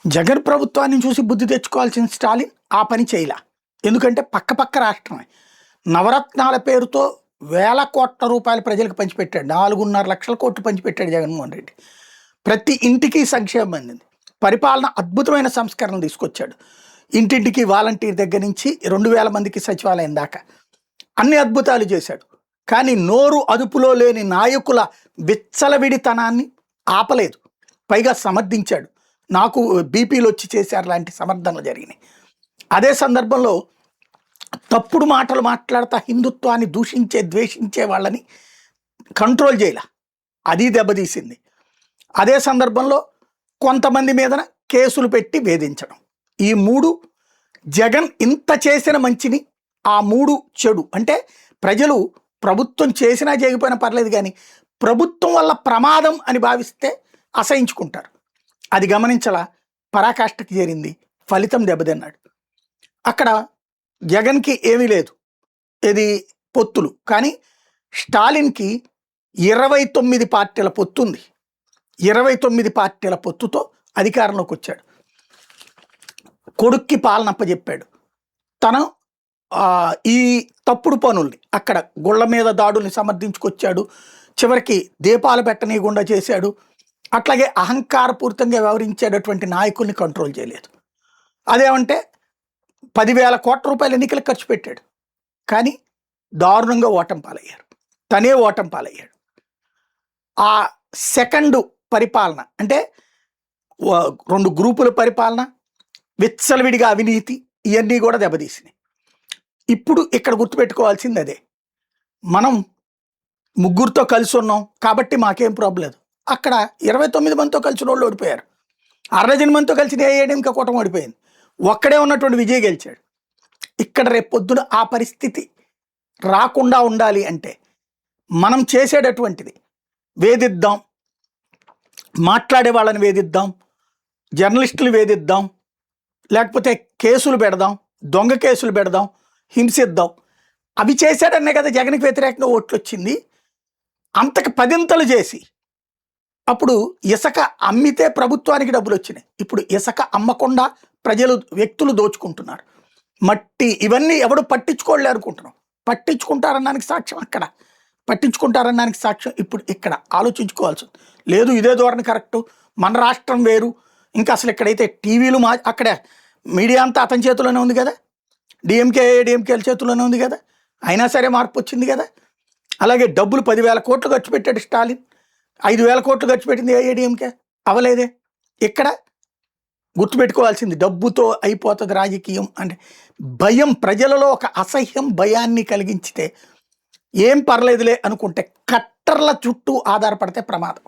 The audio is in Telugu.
జగన్ ప్రభుత్వాన్ని చూసి బుద్ధి తెచ్చుకోవాల్సిన స్టాలిన్ ఆ పని చేయలా. ఎందుకంటే పక్క రాష్ట్రమే. నవరత్నాల పేరుతో వేల కోట్ల రూపాయలు ప్రజలకు పంచిపెట్టాడు. 4.5 లక్షల కోట్లు పంచిపెట్టాడు జగన్మోహన్ రెడ్డి. ప్రతి ఇంటికి సంక్షేమం అందింది. పరిపాలన అద్భుతమైన సంస్కరణలు తీసుకొచ్చాడు. ఇంటింటికి వాలంటీర్ దగ్గర నుంచి 2000 మందికి సచివాలయం దాకా అన్ని అద్భుతాలు చేశాడు. కానీ నోరు అదుపులో లేని నాయకుల విచ్చలవిడితనాన్ని ఆపలేదు. పైగా సమర్థించాడు. నాకు బీపీలు వచ్చి చేశారు లాంటి సమర్థనలు జరిగినాయి. అదే సందర్భంలో తప్పుడు మాటలు మాట్లాడుతా హిందుత్వాన్ని దూషించే ద్వేషించే వాళ్ళని కంట్రోల్ చేయాల, అది దెబ్బతీసింది. అదే సందర్భంలో కొంతమంది మీదన కేసులు పెట్టి వేధించడం, ఈ మూడు జగన్ ఇంత చేసిన మంచిని ఆ మూడు చెడు. అంటే ప్రజలు ప్రభుత్వం చేసినా చేయకపోయినా పర్లేదు, కానీ ప్రభుత్వం వల్ల ప్రమాదం అని భావిస్తే అసహించుకుంటారు. అది గమనించలా, పరాకాష్ఠకి చేరింది, ఫలితం దెబ్బతిన్నాడు. అక్కడ జగన్కి ఏమీ లేదు, ఇది పొత్తులు. కానీ స్టాలిన్కి 29 పార్టీల పొత్తు ఉంది. 29 పార్టీల పొత్తుతో అధికారంలోకి వచ్చాడు. కొడుక్కి పాలనప్పచెప్పాడు. తను ఈ తప్పుడు పనుల్ని, అక్కడ గుళ్ళ మీద దాడుల్ని సమర్థించుకొచ్చాడు. చివరికి దీపాలు పెట్టనీయకుండా చేశాడు. అట్లాగే అహంకారపూరితంగా వ్యవహరించేటటువంటి నాయకుల్ని కంట్రోల్ చేయలేదు. అదేమంటే 10,000 కోట్ల రూపాయలు ఎన్నికలకు ఖర్చు పెట్టాడు. కానీ దారుణంగా ఓటమి పాలయ్యారు. తనే ఓటమి పాలయ్యాడు. ఆ సెకండ్ పరిపాలన అంటే 2 గ్రూపుల పరిపాలన, విచ్చలవిడిగా అవినీతి, ఇవన్నీ కూడా దెబ్బతీసినాయి. ఇప్పుడు ఇక్కడ గుర్తుపెట్టుకోవాల్సింది అదే, మనం ముగ్గురితో కలిసి ఉన్నాం కాబట్టి మాకేం ప్రాబ్లం లేదు. అక్కడ 29 మందితో కలిసిన వాళ్ళు ఓడిపోయారు. 60 మందితో కలిసి ఏఐఏడీఎంకే కూటమి ఓడిపోయింది. ఒక్కడే ఉన్నటువంటి విజయ్ గెలిచాడు. ఇక్కడ రేపు పొద్దున ఆ పరిస్థితి రాకుండా ఉండాలి అంటే మనం చేసేటటువంటిది వేధిద్దాం, మాట్లాడే వాళ్ళని వేధిద్దాం, జర్నలిస్టులు వేధిద్దాం, లేకపోతే కేసులు పెడదాం, దొంగ కేసులు పెడదాం, హింసిద్దాం, అవి చేశాడనే కదా జగన్కి వ్యతిరేకంగా ఓట్లు వచ్చింది. అంతకు 10 చేసి అప్పుడు ఇసుక అమ్మితే ప్రభుత్వానికి డబ్బులు వచ్చినాయి. ఇప్పుడు ఇసుక అమ్మకుండా వ్యక్తులు దోచుకుంటున్నారు. మట్టి, ఇవన్నీ ఎవడు పట్టించుకోలే అనుకుంటున్నాం. పట్టించుకుంటారనడానికి సాక్ష్యం అక్కడ, పట్టించుకుంటారనడానికి సాక్ష్యం ఇప్పుడు ఇక్కడ ఆలోచించుకోవాల్సి లేదు. ఇదే ధోరణి కరెక్టు, మన రాష్ట్రం వేరు. ఇంకా అసలు ఇక్కడైతే టీవీలు అక్కడ మీడియా అంతా అతని చేతిలోనే ఉంది కదా, డిఎంకేల చేతిలోనే ఉంది కదా, అయినా సరే మార్పు వచ్చింది కదా. అలాగే డబ్బులు 10,000 కోట్లు ఖర్చు పెట్టాడు స్టాలిన్, 5,000 కోట్లు ఖర్చు పెట్టింది ఏఐఏడీఎంకే, అవలేదే. ఇక్కడ గుర్తుపెట్టుకోవాల్సింది, డబ్బుతో అయిపోతుంది రాజకీయం అంటే భయం, ప్రజలలో ఒక అసహ్యం, భయాన్ని కలిగించితే ఏం పర్లేదులే అనుకుంటే కట్టర్ల చుట్టూ ఆధారపడితే ప్రమాదం.